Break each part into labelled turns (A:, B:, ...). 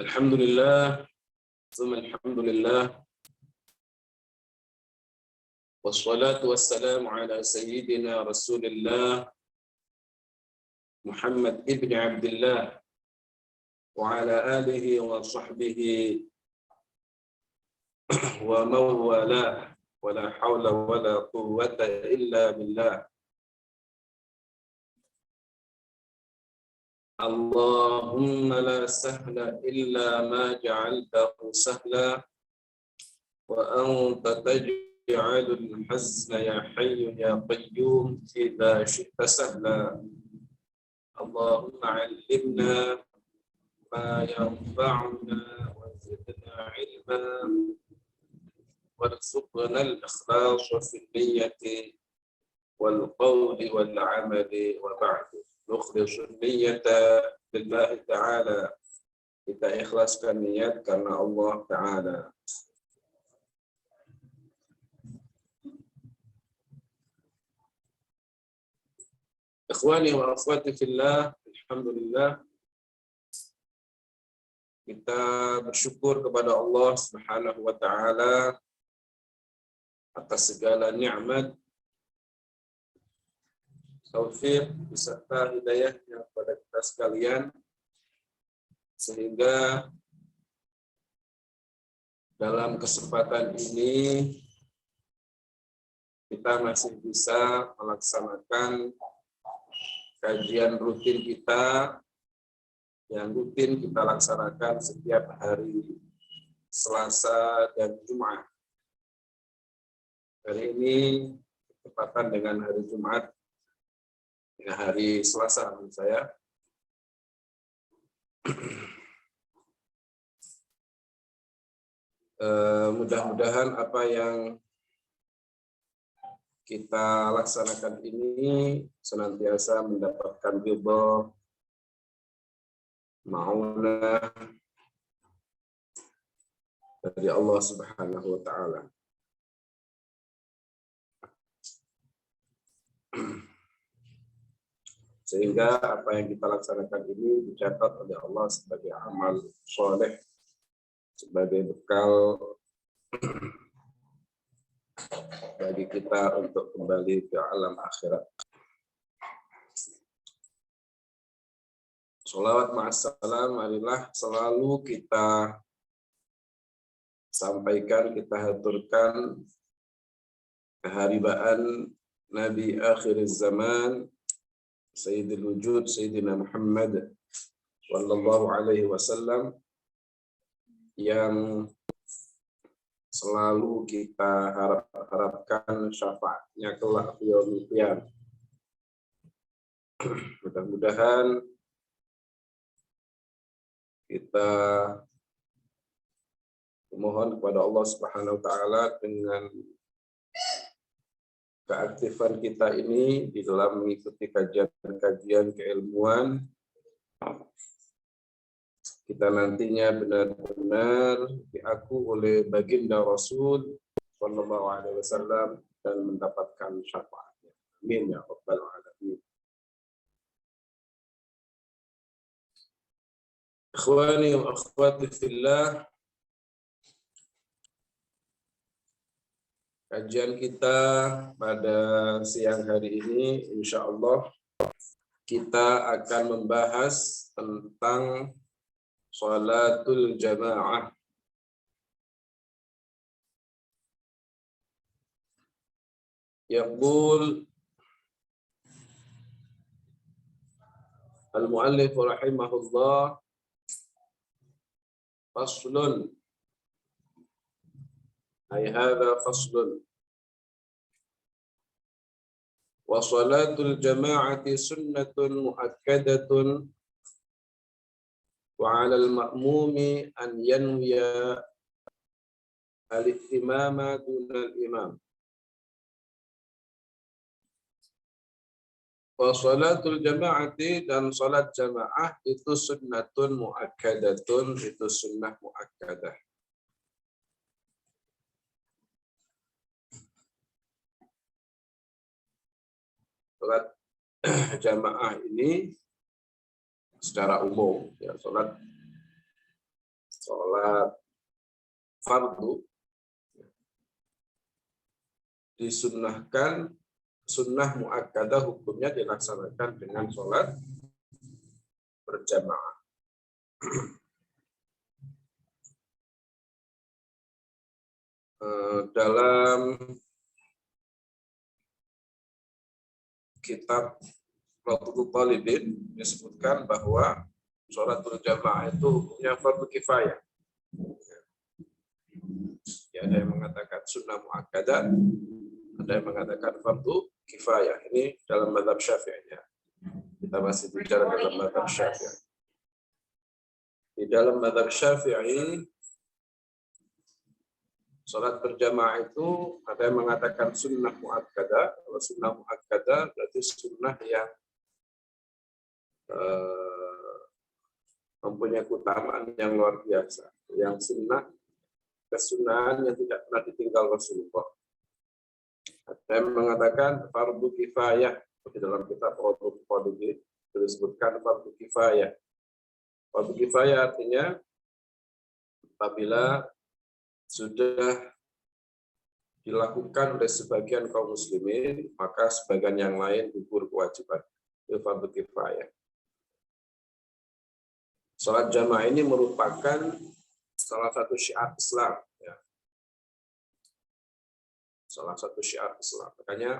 A: Alhamdulillah, tsumma alhamdulillah, wassalatu wassalamu ala sayyidina Rasulillah Muhammad ibn Abdullah wa ala alihi wa sahbihi wa mawala wa la hawla wa la quwwata illa billah. Allahumma la sahla illa ma ja'altahu sahla wa anta taj'alul hazna ya hayyu ya qayyum idza syi'ta sahla. Allahumma 'allimna ma yanfa'una wa zidna 'ilma warzuqna al-ikhlasa fi niyyati wal qawli wal 'amali wa ba'du. Nukhlisun niyyata lillahi ta'ala. Kita ikhlaskan niat karena Allah Ta'ala. Ikhwani wa akhwati fillah, alhamdulillah. Kita bersyukur kepada Allah Subhanahu wa Ta'ala atas segala nikmat, taufik beserta hidayahnya kepada kita sekalian, sehingga dalam kesempatan ini kita masih bisa melaksanakan kajian rutin kita yang rutin kita laksanakan setiap hari Selasa dan Jumat. Hari ini bertepatan dengan hari Jumat, hari Selasa menurut saya. Mudah-mudahan apa yang kita laksanakan ini senantiasa mendapatkan ridho, ma'unah dari Allah Subhanahu wa Ta'ala. Sehingga apa yang kita laksanakan ini dicatat oleh Allah sebagai amal soleh, sebagai bekal bagi kita untuk kembali ke alam akhirat. Sholawat ma'assalam, marilah selalu kita sampaikan, kita haturkan keharibaan Nabi akhir zaman, Sayyidul Wujud, Sayyidina Muhammad sallallahu alaihi wasallam, yang selalu kita harapkan syafaatnya kelak yaumil qiyamah. Mudah-mudahan kita memohon kepada Allah Subhanahu wa Ta'ala dengan keaktifan kita ini di dalam mengikuti kajian-kajian keilmuan, kita nantinya benar-benar diaku oleh baginda Rasul sallallahu alaihi wasallam dan mendapatkan syafaatnya. Amin ya rabbal alamin. Ikhwani wa akhwati fillah, kajian kita pada siang hari ini insyaallah kita akan membahas tentang Shalatul Jamaah. Yaqul al-muallif rahimahullah, faslun, ay hadha faslun, wa salatul jama'ati sunnatun muakkadatun wa 'alal ma'mumi an yanwiya al-imama dunal imam. Wa salatul jama'ati, dan salat jamaah itu sunnatun muakkadatun, itu sunnah muakkadah. Salat jamaah ini secara umum, ya, salat sholat fardu disunnahkan, sunnah muakkadah hukumnya dilaksanakan dengan sholat berjamaah. Dalam kitab Raudhatul Talibin disebutkan bahwa sholat berjamaah itu hukumnya fardu kifayah. Ya, ada yang mengatakan sunnah muakkadah, ada yang mengatakan fardu kifayah. Ini dalam mazhab Syafi'i. Kita masih bicara dalam mazhab Syafi'i. Di dalam mazhab Syafi'i, sholat berjamaah itu ada yang mengatakan sunnah muakkadah. Kalau sunnah muakkadah berarti sunnah yang mempunyai keutamaan yang luar biasa. Yang sunnah, kesunahan yang tidak pernah ditinggal Rasulullah. Ada yang mengatakan fardu kifayah. Di dalam kitab Raudhatul Talibin disebutkan fardu kifayah. Fardu kifayah artinya apabila sudah dilakukan oleh sebagian kaum muslimin, maka sebagian yang lain gugur kewajiban. Itu fardu kifayah. Salat jamaah ini merupakan salah satu syiar Islam. Ya. Salah satu syiar Islam. Makanya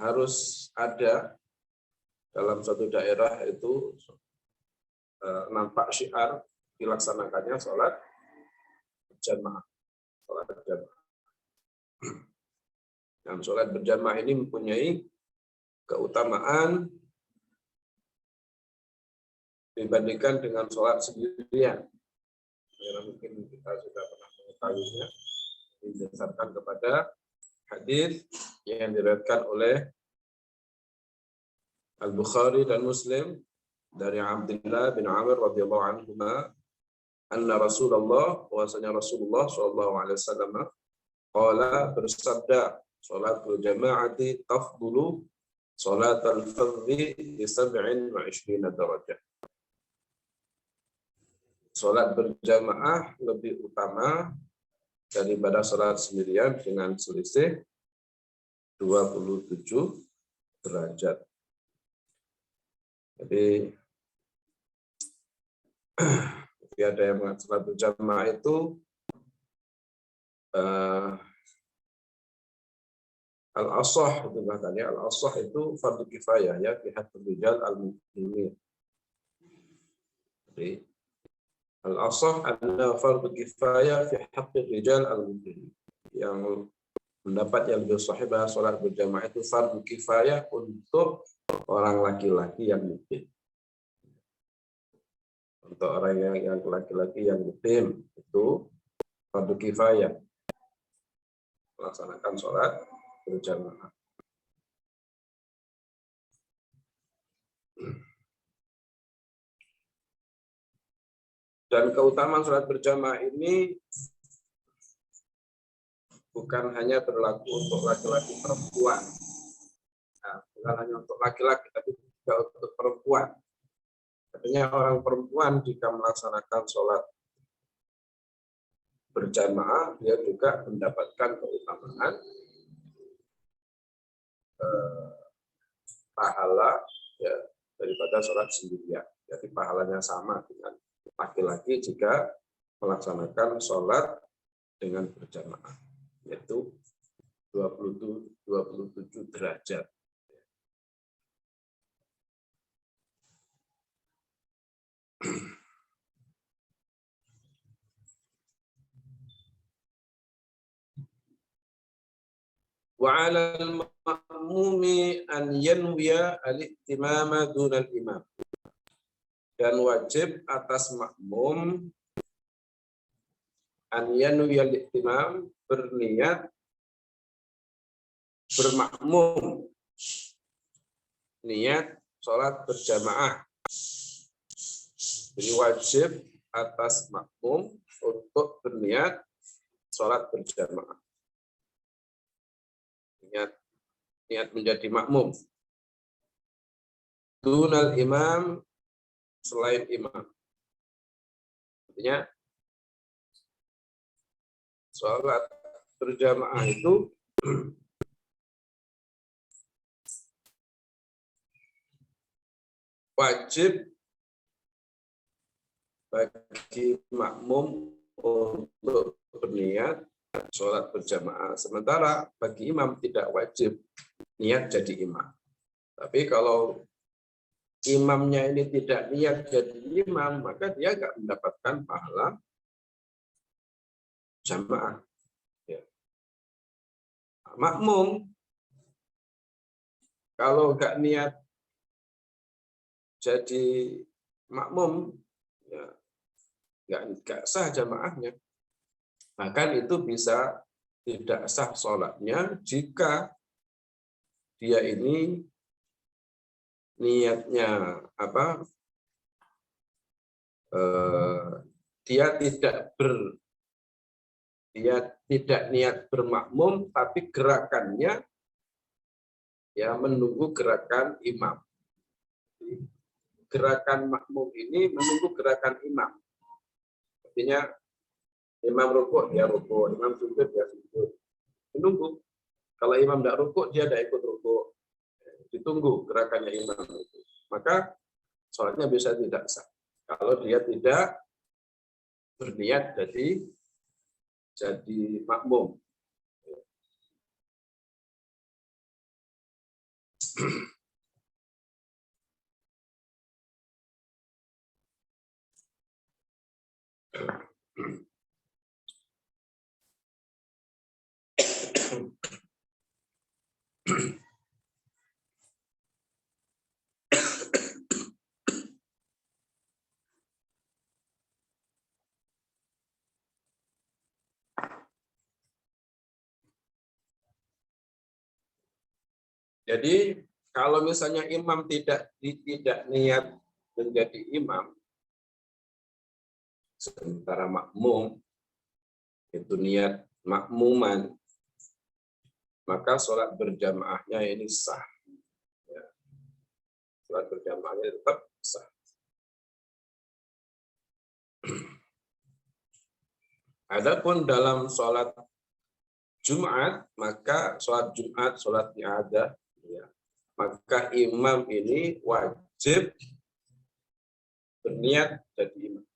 A: harus ada dalam suatu daerah itu nampak syiar dilaksanakannya sholat berjamaah. Sholat berjamaah. Dan sholat berjamaah ini mempunyai keutamaan dibandingkan dengan sholat sendirian. Ya, mungkin kita sudah pernah mengetahuinya, didasarkan kepada hadis yang diriwayatkan oleh Al-Bukhari dan Muslim dari Abdullah bin Amr radhiyallahu anhuma, anna Rasulullah, bahwasanya Rasulullah sallallahu alaihi wasallam qala, bersabda, salatul jamaati tafdulu salatal fardhi bi 27 darajah. Salat berjamaah lebih utama daripada salat sendirian dengan selisih 27 derajat. Jadi ada yang mengatakan salat berjamaah itu al-ashah itu katanya, al-ashah itu fardu kifayah ya, fi haqqil rijal al-muslimin. Jadi al-ashah adalah fardu kifayah fi haqqil rijal al-muslimin. Yang pendapat yang lebih sahih bahwa salat berjamaah itu fardu kifayah untuk orang laki-laki yang mukim. Untuk orang yang laki-laki yang mukim itu fardu kifayah melaksanakan sholat berjamaah. Dan keutamaan sholat berjamaah ini bukan hanya berlaku untuk laki-laki perempuan. Nah, bukan hanya untuk laki-laki, tapi juga untuk perempuan. Artinya orang perempuan jika melaksanakan sholat berjamaah, dia juga mendapatkan keutamaan pahala ya, daripada sholat sendirian. Jadi pahalanya sama dengan laki-laki jika melaksanakan sholat dengan berjamaah, yaitu 27 derajat. Wa 'alal ma'mumi an yanwiya al-ihtimama dunal imam. Dan wajib atas makmum an yanwiya al-ihtimam, berniat bermakmum, niat sholat berjamaah. Jadi wajib atas makmum untuk berniat sholat berjamaah. Niat menjadi makmum. Dunal imam, selain imam. Artinya sholat berjamaah itu wajib bagi makmum untuk berniat sholat berjamaah. Sementara bagi imam tidak wajib niat jadi imam. Tapi kalau imamnya ini tidak niat jadi imam, maka dia nggak mendapatkan pahala jamaah. Ya. Makmum kalau nggak niat jadi makmum, ya nggak sah jamaahnya. Bahkan itu bisa tidak sah sholatnya jika dia ini niatnya apa? Dia tidak niat bermakmum, tapi gerakannya ya menunggu gerakan imam. Gerakan makmum ini menunggu gerakan imam. Artinya imam rukuk dia rukuk, imam sujud dia sujud. Menunggu. Kalau imam tidak rukuk dia tidak ikut rukuk. Ditunggu gerakannya imam itu. Maka sholatnya bisa tidak sah. Kalau dia tidak berniat jadi makmum. Jadi kalau misalnya imam tidak niat menjadi imam, sementara makmum itu niat makmuman, maka sholat berjamaahnya ini sah. Ya. Sholat berjamaahnya tetap sah. Adapun dalam sholat Jumat, maka sholat Jumat, sholat i'adah, ya, maka imam ini wajib berniat jadi imam.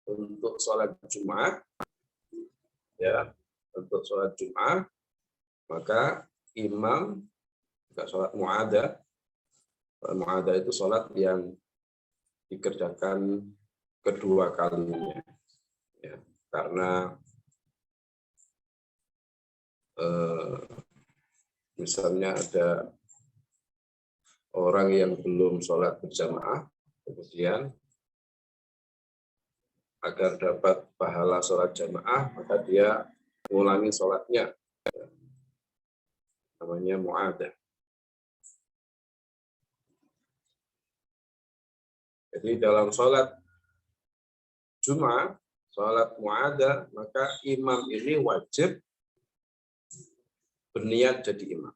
A: Untuk sholat Jumat, ya, untuk sholat Jumat, maka imam, sholat mu'adah, mu'adah itu sholat yang dikerjakan kedua kalinya, ya, karena misalnya ada orang yang belum sholat berjamaah, kemudian agar dapat pahala sholat jamaah, maka dia mengulangi sholatnya, namanya mu'adah. Jadi dalam sholat Jumat, sholat mu'adah, maka imam ini wajib berniat jadi imam.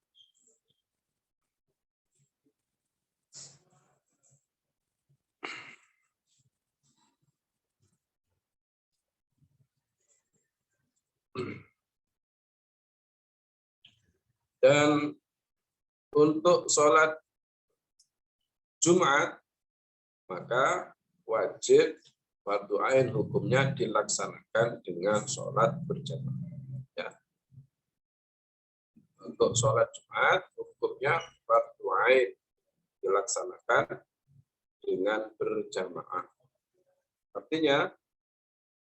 A: Dan untuk sholat Jumat, maka wajib fardu ain hukumnya dilaksanakan dengan sholat berjamaah. Ya. Untuk sholat Jumat, hukumnya fardu ain dilaksanakan dengan berjamaah. Artinya,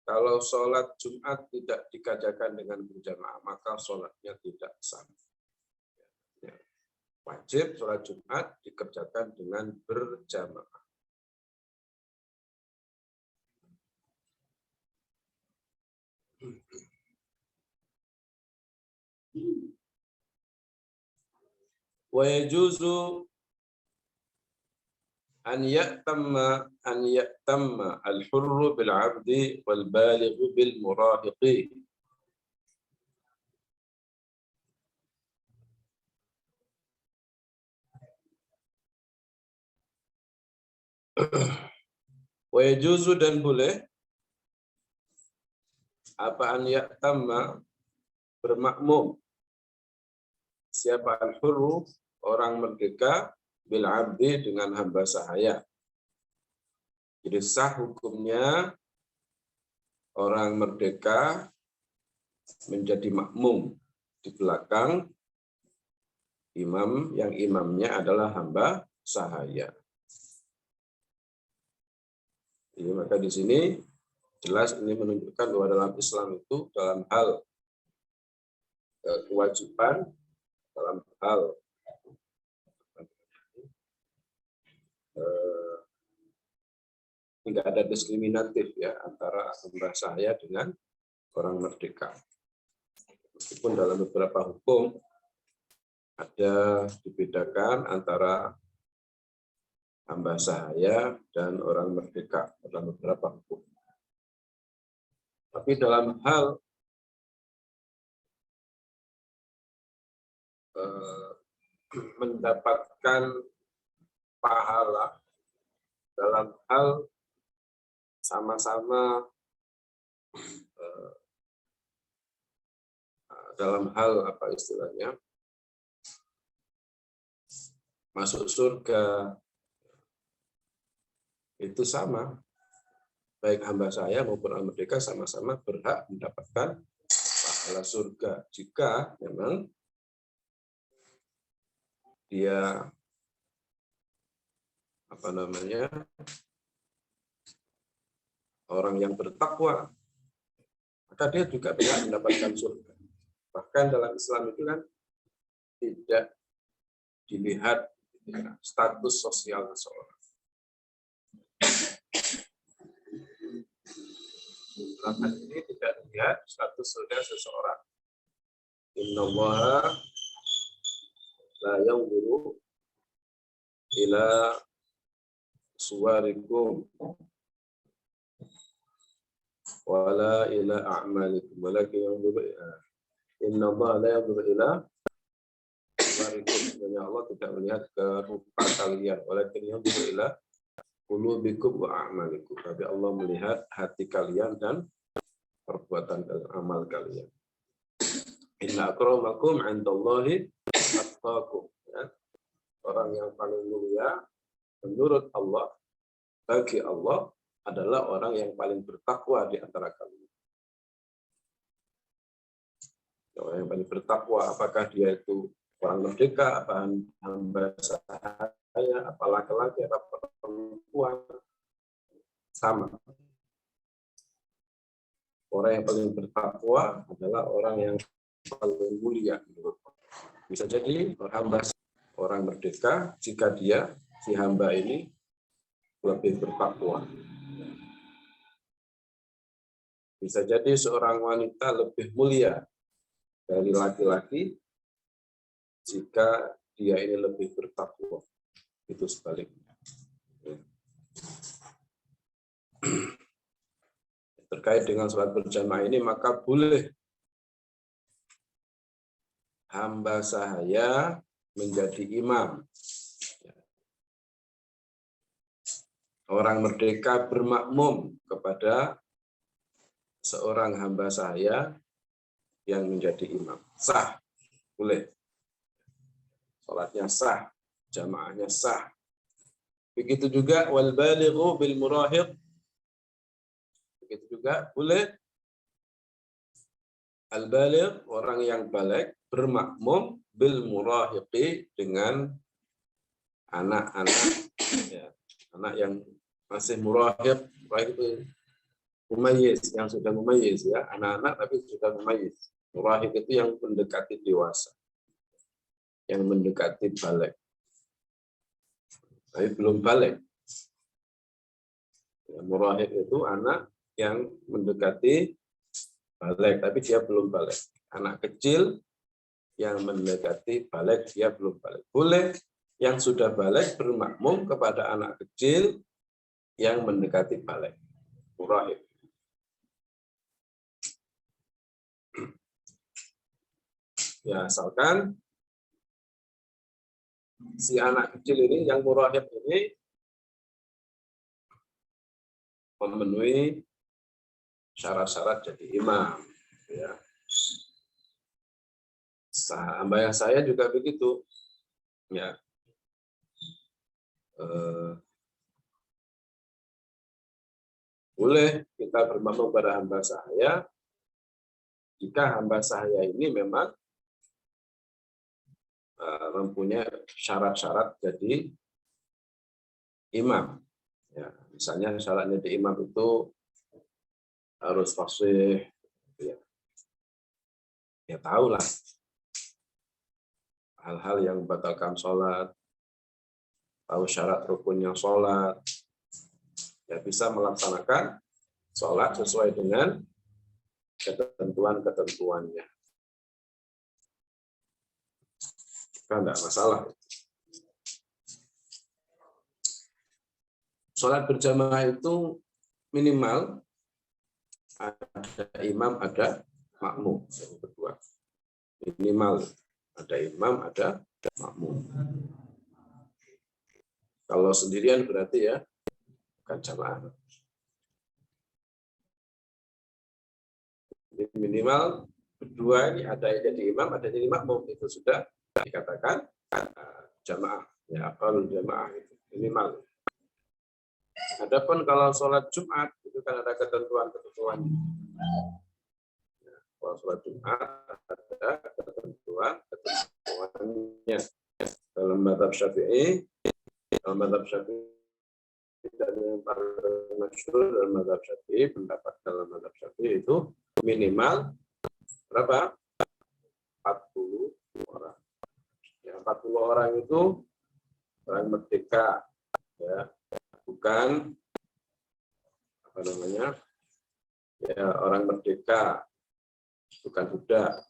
A: kalau sholat Jumat tidak dikerjakan dengan berjamaah, maka sholatnya tidak sah. Wajib sholat Jumat dikerjakan dengan berjamaah. Wa yajuzu an ya'tamma al-hurru bil 'abdi wal balighu bil murahiqi. Wa yajuzu dan boleh apa an ya'tamma bermakmum siapa al-hurru orang merdeka bil abdi dengan hamba sahaya. Jadi sah hukumnya orang merdeka menjadi makmum di belakang imam yang imamnya adalah hamba sahaya. Jadi, maka di sini jelas ini menunjukkan bahwa dalam Islam itu dalam hal kewajiban, dalam hal tidak ada diskriminatif ya antara hamba sahaya dengan orang merdeka. Meskipun dalam beberapa hukum ada dibedakan antara hamba sahaya dan orang merdeka dalam beberapa hukum. Tapi dalam hal mendapatkan pahala, dalam hal sama-sama dalam hal apa istilahnya masuk surga itu sama, baik hamba saya maupun orang merdeka sama-sama berhak mendapatkan pahala surga jika memang dia orang yang bertakwa, maka dia juga berhak mendapatkan surga. Bahkan dalam Islam itu kan tidak dilihat status sosial seseorang. Dalam hal ini tidak dilihat status sosial seseorang. Innallaha la yanzuru ila suwarikum wala ila a'malikum walakin yanzuru innallaha la yanzuru ila suwarikum. Sebenarnya Allah tidak melihat ke rupa kalian, walakin yanzuru ila qulubikum wa a'malikum. Tapi Allah melihat hati kalian dan perbuatan dan amal kalian. Inna akramakum 'indallahi atqakum. Orang yang paling mulia menurut Allah, bagi Allah, adalah orang yang paling bertakwa di antara kalian. Orang yang paling bertakwa, apakah dia itu orang merdeka, apa hamba sahaya, apa laki-laki, apa perempuan, sama. Orang yang paling bertakwa adalah orang yang paling mulia menurut Allah. Bisa jadi hamba orang merdeka jika dia, si hamba ini, lebih bertakwa. Bisa jadi seorang wanita lebih mulia dari laki-laki jika dia ini lebih bertakwa. Itu sebaliknya. Terkait dengan sholat berjamaah ini, maka boleh hamba sahaya menjadi imam. Orang merdeka bermakmum kepada seorang hamba sahaya yang menjadi imam. Sah, boleh. Salatnya sah, jamaahnya sah. Begitu juga wal balighu bil murahiq. Begitu juga boleh al baligh, orang yang baligh, bermakmum bil murahiqi, dengan anak-anak, ya, anak yang masih murahiq. Murahiq itu mumayyiz, yang sudah mumayyiz, ya, anak-anak tapi sudah mumayyiz. Murahiq itu yang mendekati dewasa, yang mendekati baligh, tapi belum baligh. Ya, murahiq itu anak yang mendekati baligh tapi dia belum baligh. Anak kecil yang mendekati baligh, dia belum baligh. Boleh yang sudah baligh bermakmum kepada anak kecil yang mendekati baligh. Murahiq. Ya, asalkan si anak kecil ini, yang murahiq ini, memenuhi syarat-syarat jadi imam. Ya. Hamba saya juga begitu. Ya. Boleh kita bermakmum pada hamba saya jika hamba saya ini memang mempunyai syarat-syarat jadi imam. Ya, misalnya syaratnya jadi imam itu harus fasih, ya tahulah hal-hal yang membatalkan sholat, tahu syarat rukunnya sholat, ya bisa melaksanakan sholat sesuai dengan ketentuan-ketentuannya. Kan enggak masalah. Sholat berjamaah itu minimal ada imam, ada makmum. Yang kedua, minimal ada imam, ada makmum. Kalau sendirian berarti ya bukan jamaah. Minimal berdua ini ada yang jadi imam, ada yang jadi makmum, itu sudah dikatakan jamaah. Ya, kalau jamaah itu minimal. Adapun kalau sholat Jumat itu kan ada ketentuan-ketentuannya. Ya, kalau sholat Jumat ada ketentuan-ketentuannya. Dalam mazhab Syafi'i dan yang paling masyhur dalam mazhab Syafi'i, pendapat dalam mazhab Syafi'i itu minimal berapa? 40 orang. Ya, 40 orang itu orang merdeka, ya, bukan apa namanya, ya, orang merdeka, bukan budak.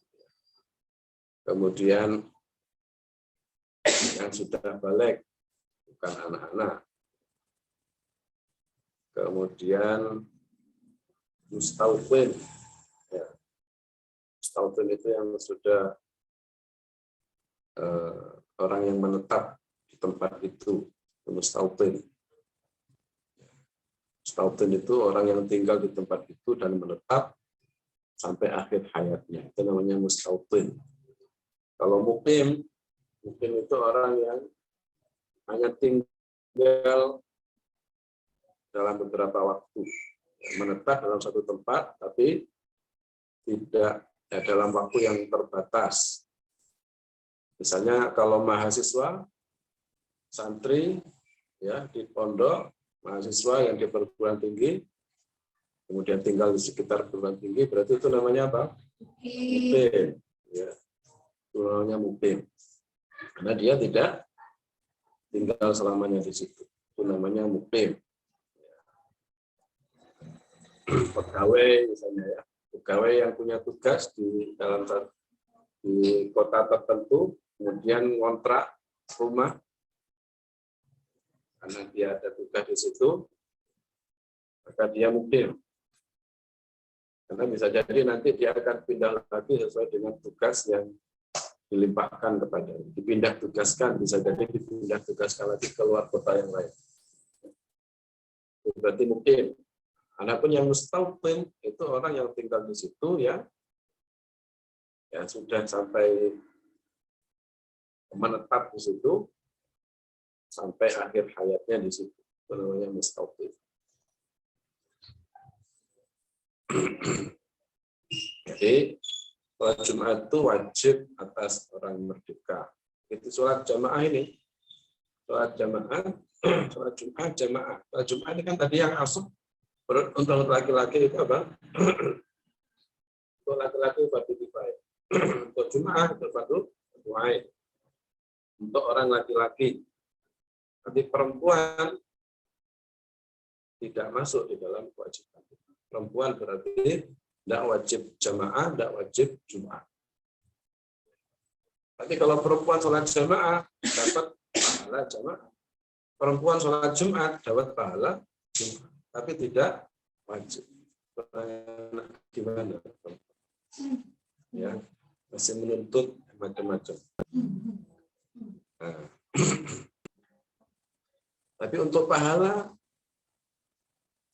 A: Kemudian yang sudah balik, bukan anak-anak. Kemudian mustautin, ya. Mustautin itu yang sudah orang yang menetap di tempat itu, mustautin. Mustautin itu orang yang tinggal di tempat itu dan menetap sampai akhir hayatnya, itu namanya mustautin. Kalau mukim itu orang yang hanya tinggal dalam beberapa waktu, menetap dalam satu tempat, tapi tidak dalam waktu yang terbatas. Misalnya kalau mahasiswa, santri, ya, di pondok, mahasiswa yang di perguruan tinggi, kemudian tinggal di sekitar perguruan tinggi, berarti itu namanya apa? Mukim. Ya. Itu namanya mukim. Karena dia tidak tinggal selamanya di situ. Itu namanya mukim. Pegawai misalnya, ya, pegawai yang punya tugas di kota tertentu, kemudian ngontrak rumah karena dia ada tugas di situ, maka dia mukim. Karena bisa jadi nanti dia akan pindah lagi sesuai dengan tugas yang dilimpahkan kepadanya. Dipindah tugaskan, bisa jadi dipindah tugaskan lagi keluar kota yang lain. Itu berarti mukim. Adapun yang mustautin itu orang yang tinggal di situ, ya sudah sampai menetap di situ sampai akhir hayatnya di situ. Itu namanya mustautin. Jadi sholat Jumat itu wajib atas orang merdeka. Itu sholat jamaah ini. Sholat jamaah, sholat Jumat jamaah. Sholat Jumat ini kan tadi yang asal. Untuk laki-laki itu apa? Untuk laki-laki fardu kifayah. Untuk Jumat itu fardu ain. Untuk orang laki-laki. Tapi perempuan tidak masuk di dalam kewajiban. Perempuan berarti tidak wajib jamaah, tidak wajib Jumat. Tapi kalau perempuan sholat jamaah dapat pahala jamaah. Perempuan sholat Jumat dapat pahala Jumat. Tapi tidak wajib. Gimana? Ya, masih menuntut macam-macam. Nah. Tapi untuk pahala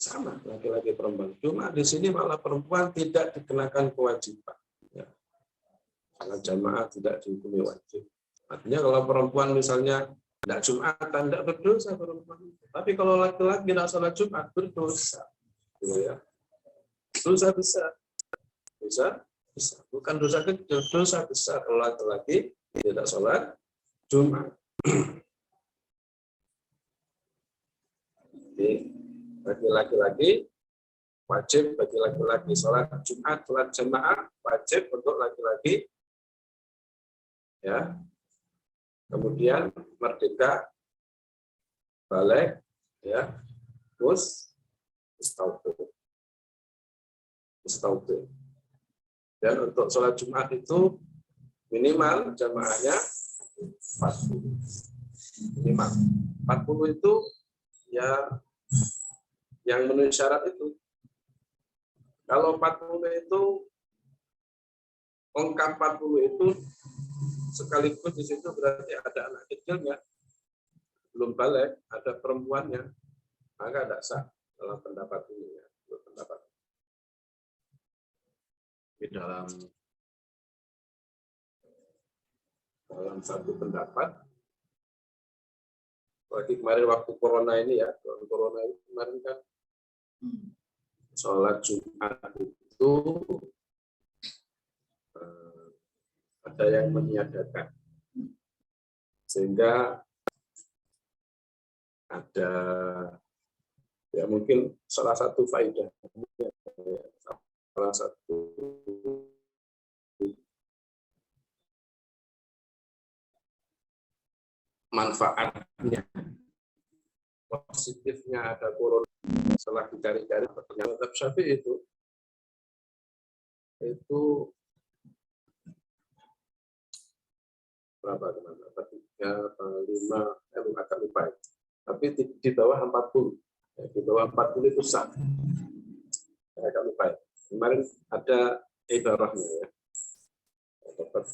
A: sama laki-laki perempuan. Cuma di sini malah perempuan tidak dikenakan kewajiban. Ya. Salat jamaah tidak dihukumi wajib. Artinya kalau perempuan misalnya tidak Jumatan, tidak berdosa perempuan. Tapi kalau laki-laki tidak salat Jumat berdosa, gitu ya. Dosa besar, dosa besar. Bukan dosa kecil, dosa besar kalau laki-laki tidak salat Jumat. Jadi bagi laki-laki wajib, bagi laki-laki salat Jumat, salat jamaah wajib untuk laki-laki, ya. Kemudian merdeka, balik, ya, mustautin. Dan untuk sholat Jumat itu minimal jamaahnya 40. Minimal 40 itu ya yang memenuhi syarat itu. Kalau 40 itu lengkap 40 itu sekaligus di situ berarti ada anak kecilnya, belum balik, ada perempuannya, maka tidak sah dalam pendapat ini ya. Pendapat di dalam satu pendapat, lagi kemarin waktu corona ini ya, corona ini kemarin kan sholat Jumat itu ada yang meniadakan, sehingga ada ya mungkin salah satu faedah, salah satu manfaatnya, positifnya ada corona. Setelah dicari-cari ternyata Syafi'i itu berapa kemana? 3, 5, agak lupa. Tapi di bawah 40. Ya, di bawah 40 itu sah. Agak lupa. Kemarin ada ibarahnya ya. Dapat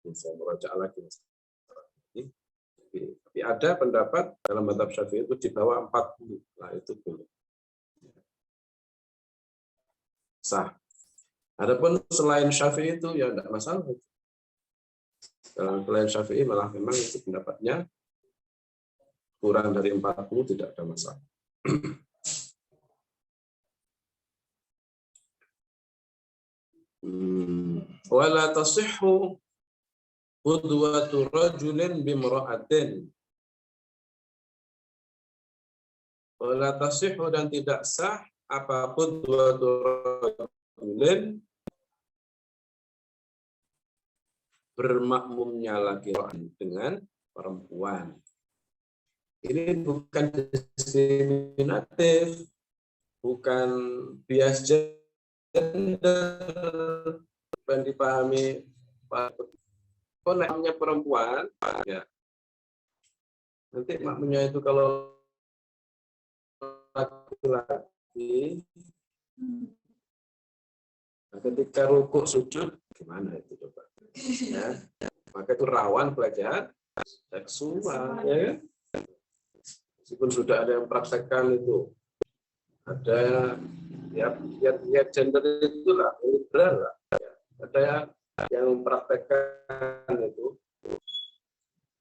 A: bisa merujuk lagi. Tapi ada pendapat dalam mazhab Syafi'i itu di bawah 40. Nah, itu boleh. Sah. Adapun selain Syafi'i itu ya tidak masalah. Dalam selain Syafi'i malah memang itu pendapatnya kurang dari 40 tidak ada masalah. Wala tasihhu qudwatu rajulin bimra'atin. Wala tasihhu dan tidak sah apa qudwatu rajulin bermakmumnya laki-laki dengan perempuan. Ini bukan diskriminatif, bukan bias gender, bukan dipahami kok namanya perempuan, ya. Nanti makmumnya itu kalau laki-laki, nah ketika rukuk sujud, gimana itu coba? Ya, maka itu rawan pelecehan seksual, ya. Meskipun sudah ada yang praktekkan itu, ada ya gender itulah liberal lah, ya. Ada yang mempraktekkan itu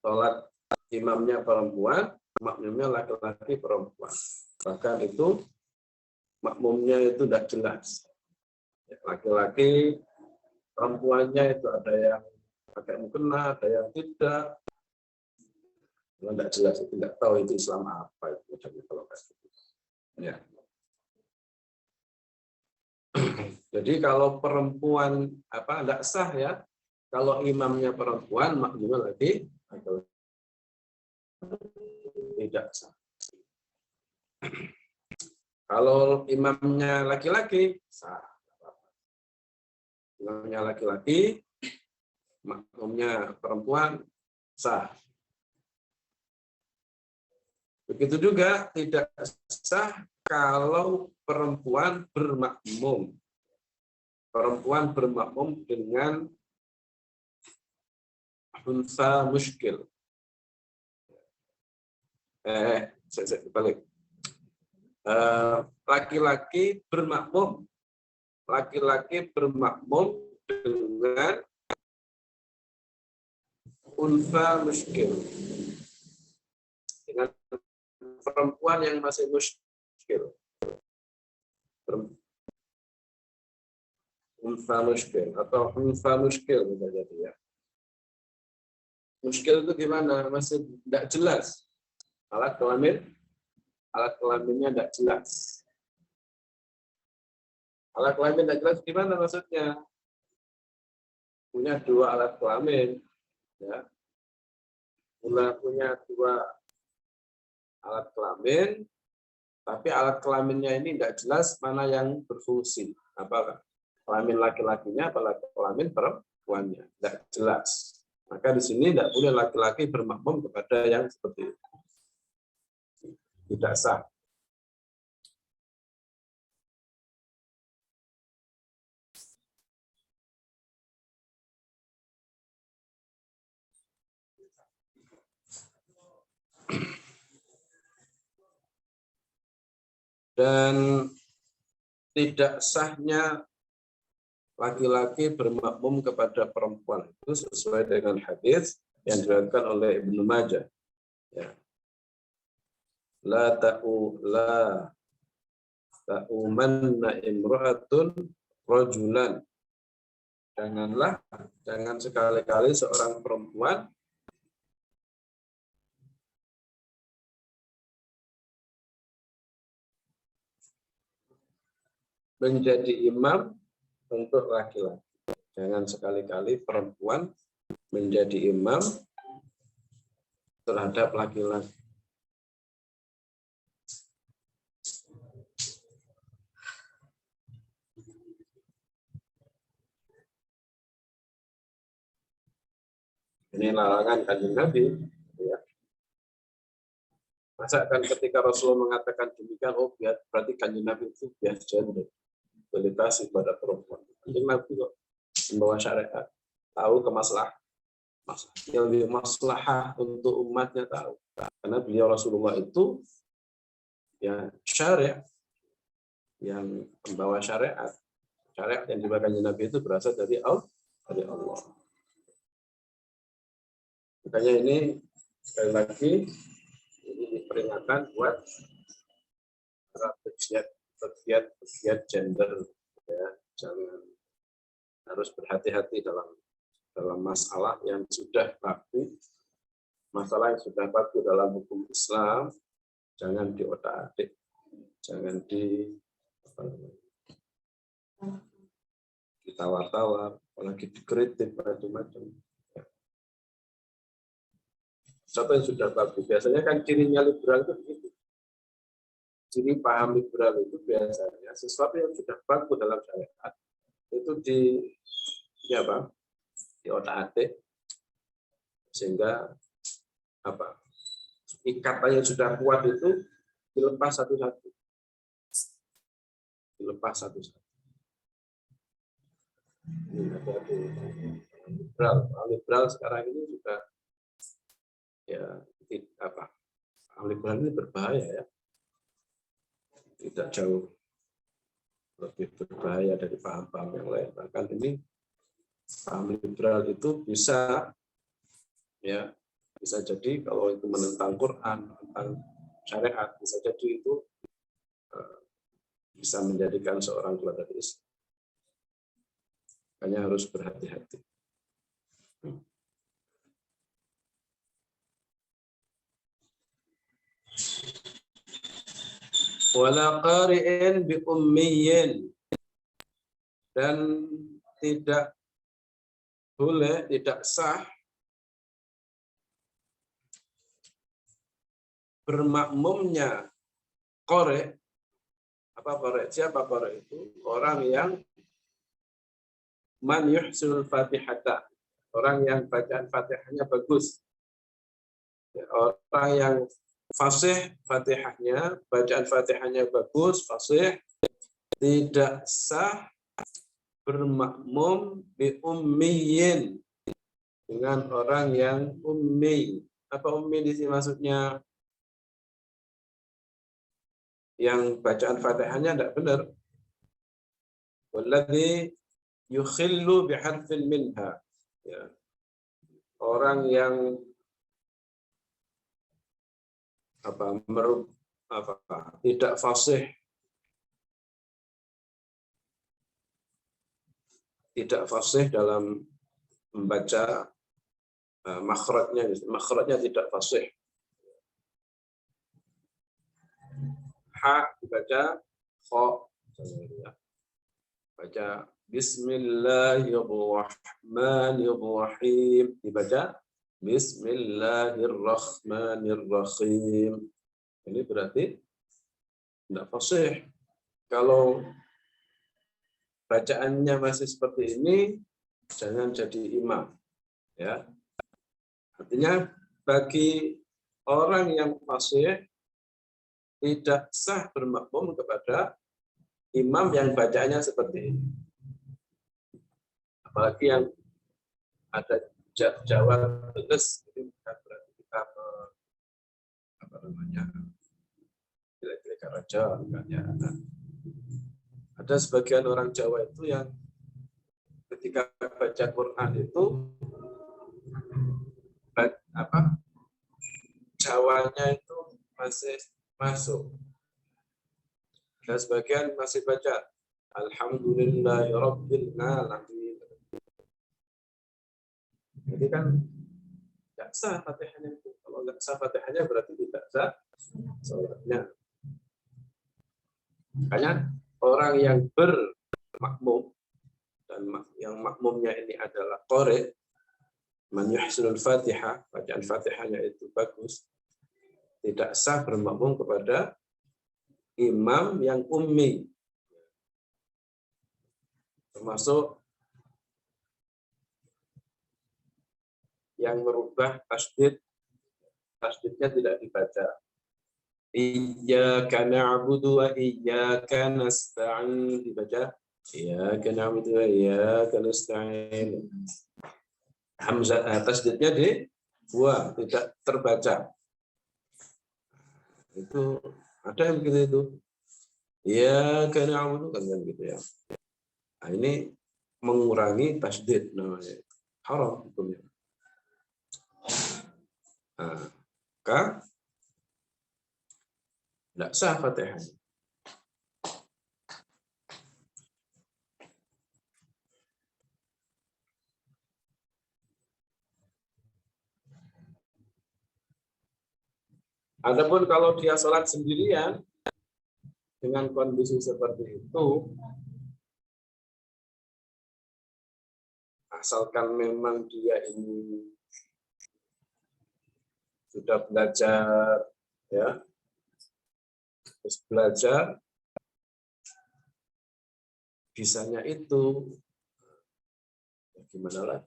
A: sholat imamnya perempuan, makmumnya laki-laki perempuan, bahkan itu makmumnya itu tidak jelas, laki-laki perempuannya itu ada yang pakai mukena, ada yang tidak. Kalau tidak jelas, itu tidak tahu itu Islam apa itu kalau kayak gitu. Ya. Jadi kalau perempuan tidak sah ya. Kalau imamnya perempuan, makmumnya lagi tidak sah. Kalau imamnya laki-laki sah. Imamnya laki-laki, makmumnya perempuan sah. Begitu juga tidak sah kalau perempuan bermakmum. Perempuan bermakmum dengan unsa muskil. Saya balik. laki-laki bermakmum dengan unfa muskil, dengan perempuan yang masih muskil. Unfa muskil atau unfa muskil bisa jadi ya. Muskil itu gimana? Masih tidak jelas. Alat kelaminnya tidak jelas. Alat kelamin tidak jelas gimana maksudnya? Punya dua alat kelamin, ya. Punya dua alat kelamin, tapi alat kelaminnya ini tidak jelas mana yang berfungsi. Apa kelamin laki-lakinya, apa kelamin perempuannya, tidak jelas. Maka di sini tidak boleh laki-laki bermakmum kepada yang seperti itu. Tidak sah. Dan tidak sahnya laki-laki bermakmum kepada perempuan itu sesuai dengan hadis yang diriwayatkan oleh Ibnu Majah. Ya. La ta'umanna imra'atun rajulan. Jangan sekali-kali seorang perempuan menjadi imam untuk laki-laki. Jangan sekali-kali perempuan menjadi imam terhadap laki-laki. Ini larangan Kanjeng Nabi. Ya. Masa kan ketika Rasul mengatakan demikian, oh berarti Kanjeng Nabi itu bias gender, kualitas pada perempuan. Kanjeng Nabi kok membawa syariat, tahu kemaslahatan, yang lebih maslahah untuk umatnya tahu. Karena beliau Rasulullah itu ya syariat yang membawa syariat. Syariat yang dibawa Kanjeng Nabi itu berasal dari Allah. Makanya ini sekali lagi ini peringatan buat pegiat gender, ya. Jangan, harus berhati-hati dalam masalah yang sudah baku, masalah yang sudah baku dalam hukum Islam, jangan diotak-atik, jangan ditawar-tawar, apalagi dikritik macam-macam. Sesuatu yang sudah bagus. Biasanya kan cirinya liberal itu begitu. Ciri paham liberal itu biasanya sesuatu yang sudah bagus dalam syariat itu di otak-atik sehingga ikatan yang sudah kuat itu dilepas satu-satu. Liberal sekarang ini juga liberal ini berbahaya ya, tidak jauh lebih berbahaya dari paham-paham yang lain. Bahkan ini paham liberal itu bisa jadi kalau itu menentang Quran, tentang syariat, bisa jadi itu bisa menjadikan seorang keluar dari Islam. Makanya harus berhati-hati. Wala qari'in bi ummiyin, dan tidak boleh, tidak sah bermakmumnya qari'. Apa qari'? Siapa qari' itu? Orang yang man yuhsinul fatihata, orang yang bacaan Fatihahnya bagus. Orang yang fasih Fatihahnya, bacaan Fatihahnya bagus, fasih, tidak sah bermakmum bi ummiyin, dengan orang yang ummi. Apa ummi di sini maksudnya? yang bacaan Fatihahnya tidak benar. Walladzi yukhillu biharfin minha. Ya. Orang yang tidak fasih, dalam membaca makhrajnya tidak fasih. Ha dibaca kha, baca Bismillahirrahmanirrahim, dibaca Bismillahirrahmanirrahim. Ini berarti tidak fasih. Kalau bacaannya masih seperti ini, jangan jadi imam. Ya, artinya bagi orang yang fasih tidak sah bermakmum kepada imam yang bacaannya seperti ini. Apalagi yang ada Jawa tegas, itu berarti kita kira-kira raja, misalnya. Ada sebagian orang Jawa itu yang ketika baca Quran itu Jawanya itu masih masuk. Dan sebagian masih baca Alhamdulillahirabbil alamin. Jadi kan tidak sah Fatihahnya itu. Kalau tidak sah Fatihahnya berarti tidak sah salatnya. Makanya orang yang bermakmum dan yang makmumnya ini adalah qari, man yuhsinul Fatihah, bacaan Fatihahnya itu bagus, tidak sah bermakmum kepada imam yang ummi, termasuk yang merubah tasdidnya tidak dibaca. Iyyaka na'budu wa iyyaka nasta'in, dibaca iyyaka na'budu wa iyyaka nasta'in. Hamzah tasdidnya dibuang, tidak terbaca. Itu ada yang begitu itu. Iyyaka na'budu kan gitu ya. Nah, ini mengurangi tasdid namanya. Haram hukumnya. Nah, maka tidak sah Fatihah. Adapun kalau dia sholat sendirian dengan kondisi seperti itu, asalkan memang dia ini sudah belajar, ya, terus belajar, bisanya itu, ya gimana lah?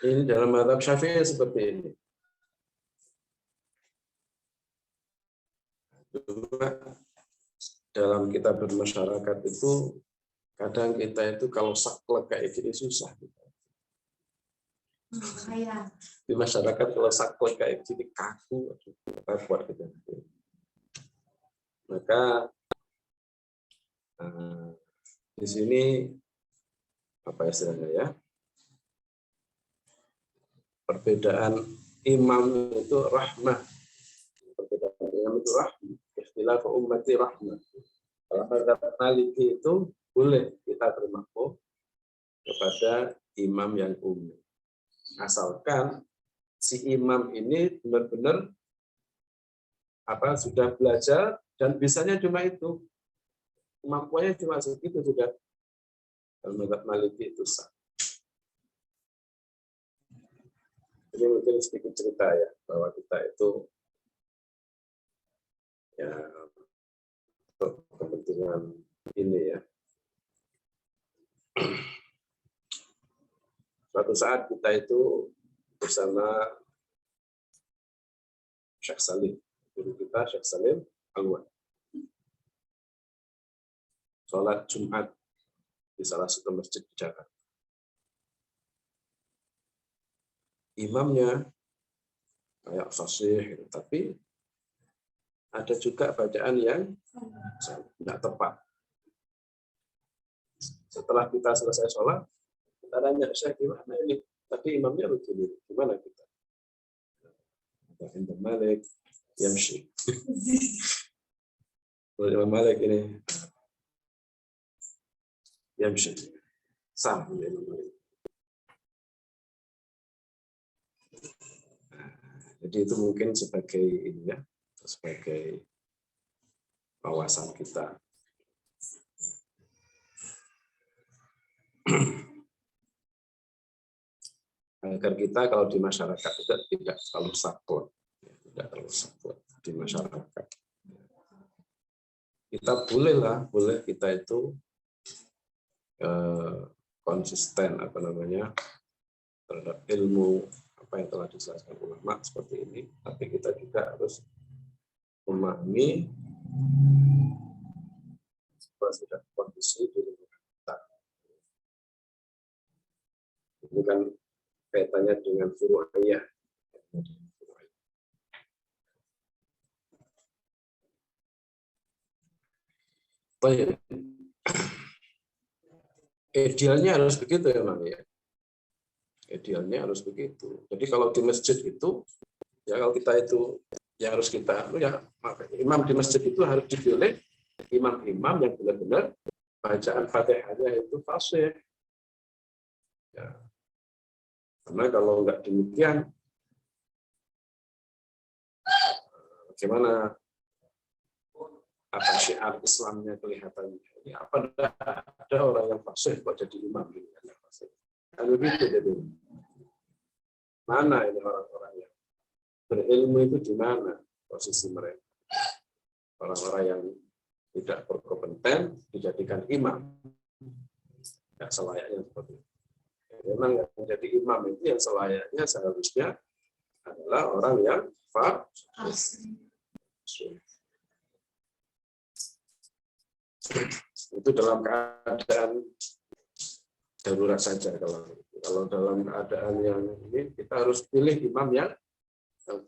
A: Ini dalam mazhab Syafi'i seperti ini. Dalam kita bermasyarakat itu, kadang kita itu kalau saklek kayak gini susah. Di masyarakat kalau saklek kayak gini kaku, repot gitu. Maka di sini apa istilahnya ya? Perbedaan imam itu rahmah. Perbedaan imam itu rahmah. Istilah ummati rahmah. Kalau mazhab Maliki itu boleh kita bermakmum kepada imam yang umum. Asalkan si imam ini benar-benar sudah belajar dan bisanya cuma itu. Kemampuannya cuma segitu sudah. Kalau mazhab Maliki itu sah. Ini mungkin sedikit cerita ya, bahwa kita itu ya untuk kepentingan ini ya. Suatu saat kita itu bersama Syekh Salim, guru kita Syekh Salim Alwan, sholat Jumat di salah satu masjid di Jakarta. imamnya kayak fasih, tapi ada juga bacaan yang tidak tepat. Setelah kita selesai sholat, kita tanya, saya gimana ini? Tadi imamnya begini, gimana kita? Imam Malik, yamshi. Imam Malik ini, yamshi. Sama Imam Malik. Jadi itu mungkin sebagai ini ya, sebagai wawasan kita. Agar kita kalau di masyarakat itu tidak terlalu saklek, tidak terlalu saklek di masyarakat. Kita boleh kita itu konsisten terhadap ilmu apa yang telah dijelaskan ulama seperti ini, tapi kita juga harus memahami situasi dan kondisi di lingkungan kita. Ini kan kaitannya dengan furu'iyah. Baik. Idealnya harus begitu ya, Bang ya. Idealnya harus begitu. Jadi kalau di masjid itu, ya kalau kita itu yang harus kita, ya imam di masjid itu harus dipilih imam-imam yang benar-benar bacaan Fatihahnya itu fasih. Ya. Karena kalau enggak demikian, bagaimana apa syiar Islamnya kelihatan? Ini apa ada orang yang fasih kok jadi imam ini? Kalau begitu jadi mana ini orang-orang yang berilmu itu di mana posisi mereka? Orang-orang yang tidak berkompeten dijadikan imam, tidak selayaknya seperti itu. Memang yang menjadi imam itu yang selayaknya seharusnya adalah orang yang fasih. Itu dalam keadaan darurat saja. Kalau dalam keadaan yang ini kita harus pilih imam yang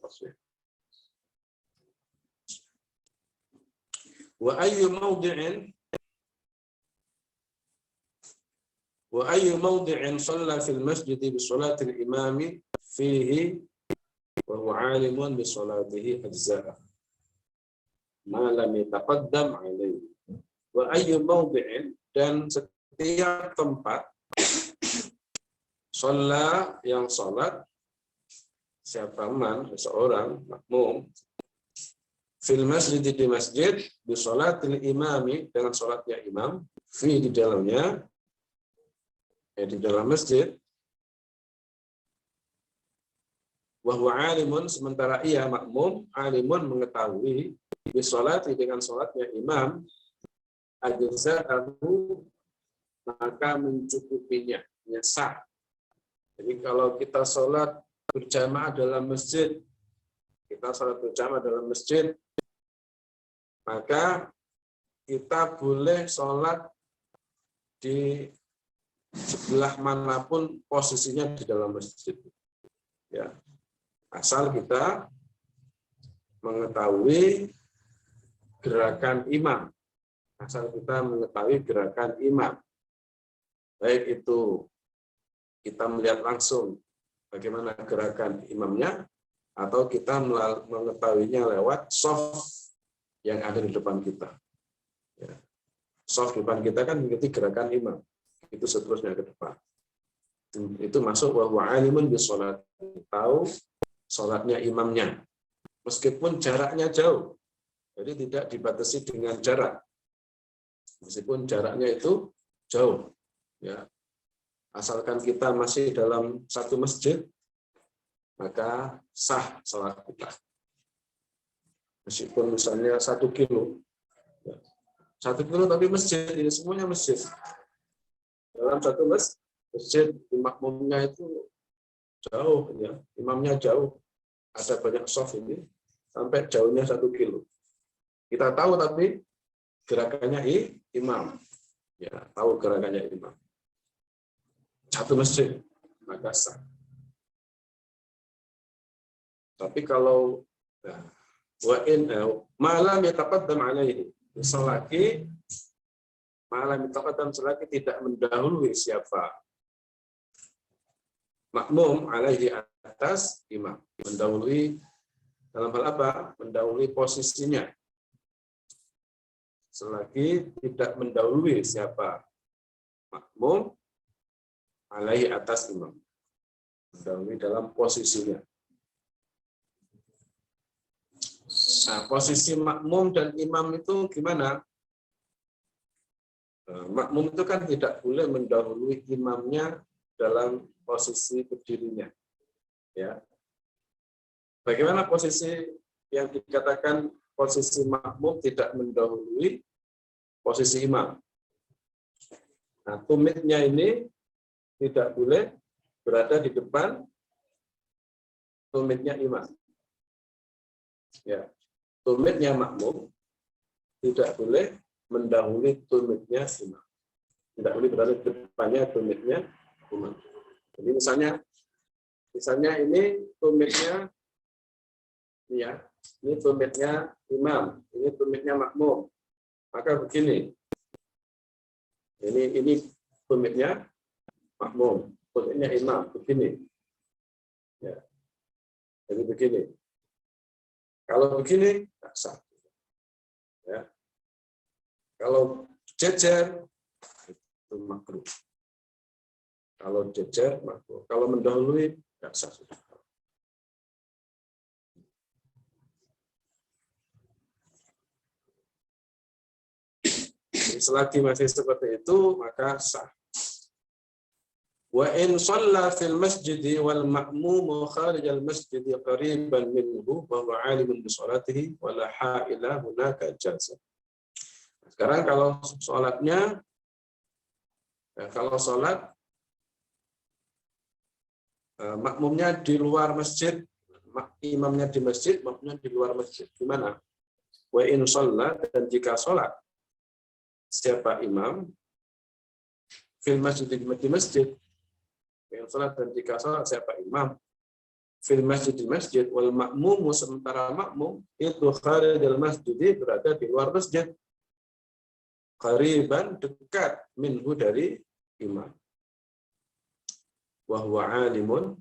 A: fasih. Wa ayyu mawdi'in shalla fil masjid bi salati al-imam fihi wa huwa 'alimun bi salatihi ajza'a ma lam yataqaddam 'alaihi. Wa ayyu mawdi'in, dan setiap tempat shalla yang salat siapa man seseorang makmum fil masjid di masjid bi salatil imami dengan salatnya imam fi di dalamnya di dalam masjid wa huwa alimun, sementara ia makmum alimun mengetahui bi salati dengan salatnya imam ajza'ahu, maka mencukupinya, sah. Jadi kalau kita sholat berjamaah dalam masjid, maka kita boleh sholat di sebelah manapun posisinya di dalam masjid. Ya, asal kita mengetahui gerakan imam. Baik itu kita melihat langsung bagaimana gerakan imamnya, atau kita mengetahuinya lewat shaf yang ada di depan kita. Ya. Shaf depan kita kan mengikuti gerakan imam, itu seterusnya ke depan. Itu masuk wa huwa alimun bi shalat, tahu salatnya imamnya, meskipun jaraknya jauh. Jadi tidak dibatasi dengan jarak. Meskipun jaraknya itu jauh, ya, asalkan kita masih dalam satu masjid, maka sah salat kita. Meskipun misalnya 1 kilo, ya, 1 kilo tapi masjid, ini semuanya masjid. Dalam satu masjid, makmumnya itu jauh, ya, imamnya jauh, ada banyak shaf ini, sampai jauhnya 1 kilo. Kita tahu tapi gerakannya imam, ya, tahu gerakannya imam. Satu masjid, maka sah. Tapi kalau wa in malam yataqaddam alaihi, selagi malam yataqaddam, selagi tidak mendahului siapa makmum alaihi, atas imam. Mendahului dalam hal apa? Mendahului posisinya. Selagi tidak mendahului siapa makmum alaihi, atas imam. Mendahului dalam posisinya. Nah, posisi makmum dan imam itu gimana? Makmum itu kan tidak boleh mendahului imamnya dalam posisi berdirinya. Ya. Bagaimana posisi yang dikatakan posisi makmum tidak mendahului posisi imam? Nah, tumitnya ini tidak boleh berada di depan tumitnya imam. Ya, tumitnya makmum tidak boleh mendahului tumitnya imam. Tidak boleh berada di depannya tumitnya imam. Jadi misalnya ini tumitnya, ya, ini tumitnya imam, ini tumitnya makmum. Maka begini, ini tumitnya makmum, tumitnya imam, begini. Ya, jadi begini. Kalau begini, tak sah. Ya. Kalau jejer, itu makruh. Kalau jejer, makruh. Kalau mendahului, tak sah. Selagi masih seperti itu, maka sah. Wa in shalla fil masjidi wal ma'mum kharij al masjidi qariban minhu wa huwa 'alimun bi sholatihi wa la ha'ila hunaka jaza. Sekarang kalau sholatnya, kalau sholat makmumnya di luar masjid, imamnya di masjid, makmumnya di luar masjid, gimana? Wa in shalla, dan jika sholat siapa imam fil masjid, di masjid, yang sholat, dan jika sholat siapa imam fil masjid, di masjid, wal makmum, sementara makmum itu kharijal masjid, berada di luar masjid, qariban, dekat, minhu, dari imam, wa huwa alimun,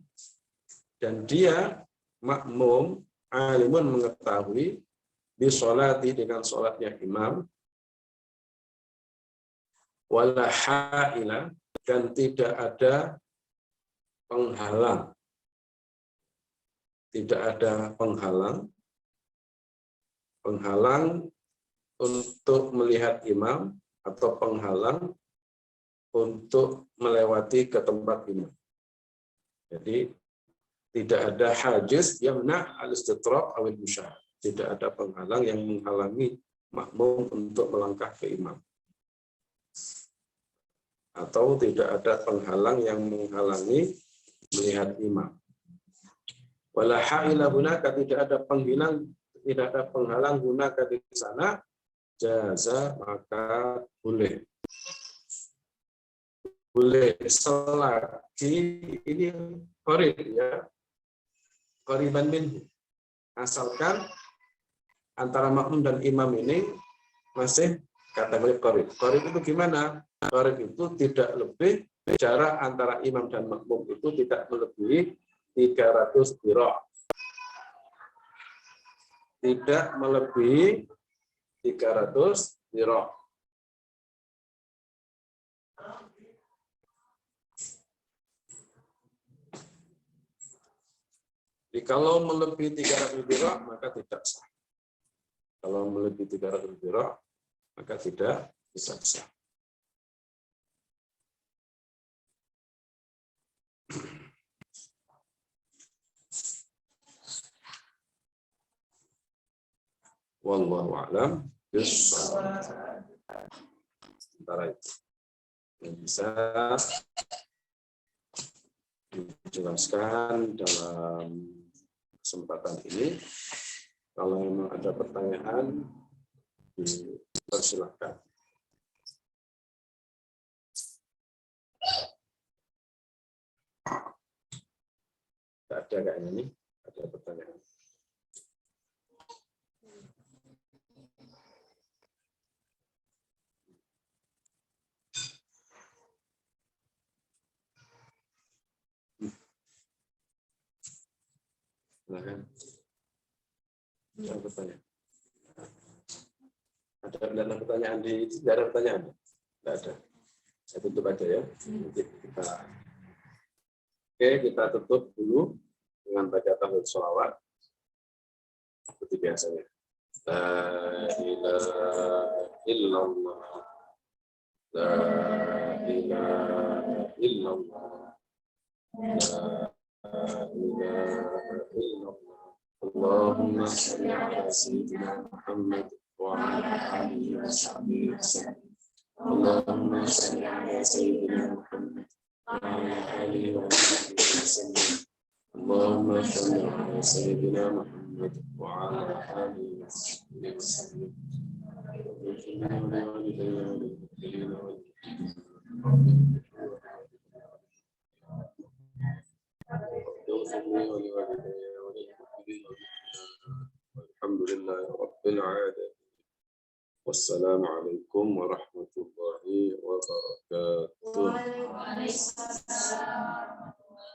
A: dan dia makmum, alimun, mengetahui, bi sholati, dengan sholatnya imam, wala ha'ila, dan tidak ada penghalang. Tidak ada penghalang untuk melihat imam, atau penghalang untuk melewati ke tempat imam. Jadi tidak ada hajiz yamna al-istitraq awil musyahad. Tidak ada penghalang yang menghalangi makmum untuk melangkah ke imam. Atau tidak ada penghalang yang menghalangi melihat imam. Wala ha'ila hunaka, tidak ada penghalang hunaka di sana, jaza, maka boleh. Boleh selagi ini qarib, ya, qariban minhu, asalkan antara makmum dan imam ini masih kategori qarib. Qarib itu gimana? Qarib itu tidak lebih, jarak antara imam dan makmum itu tidak melebihi 300 dhira'. Tidak melebihi 300 dhira'. Jadi kalau melebihi 300 dhira' maka tidak sah. Kalau melebihi 300 dhira' maka tidak bisa sah. Wallahu a'lam bishawab. Sementara itu yang bisa dijelaskan dalam kesempatan ini. Kalau memang ada pertanyaan, dipersilakan. Tidak ada kayaknya nih. Ada pertanyaan? Silakan. Ada pertanyaan? Ada pertanyaan di tidak ada pertanyaan? Tidak ada. Saya tutup aja ya. Nanti kita tutup dulu dengan baca tahmid sholawat seperti biasanya. La ilaha illallah, la ilaha illallah, la ilaha illallah. Allahumma shalli ala sayyidina Muhammad wa ala alihi wa sahbihi wasallam. Allahumma shalli ala sayyidina Muhammad wa ala alihi wa sahbihi wasallam. Allahumma shalli ala sayyidina Muhammad wa ala alihi wa sahbihi wasallam. Alhamdulillah rabbil alamin. Wassalamu alaikum warahmatullahi wabarakatuh. Waalaikumsalam.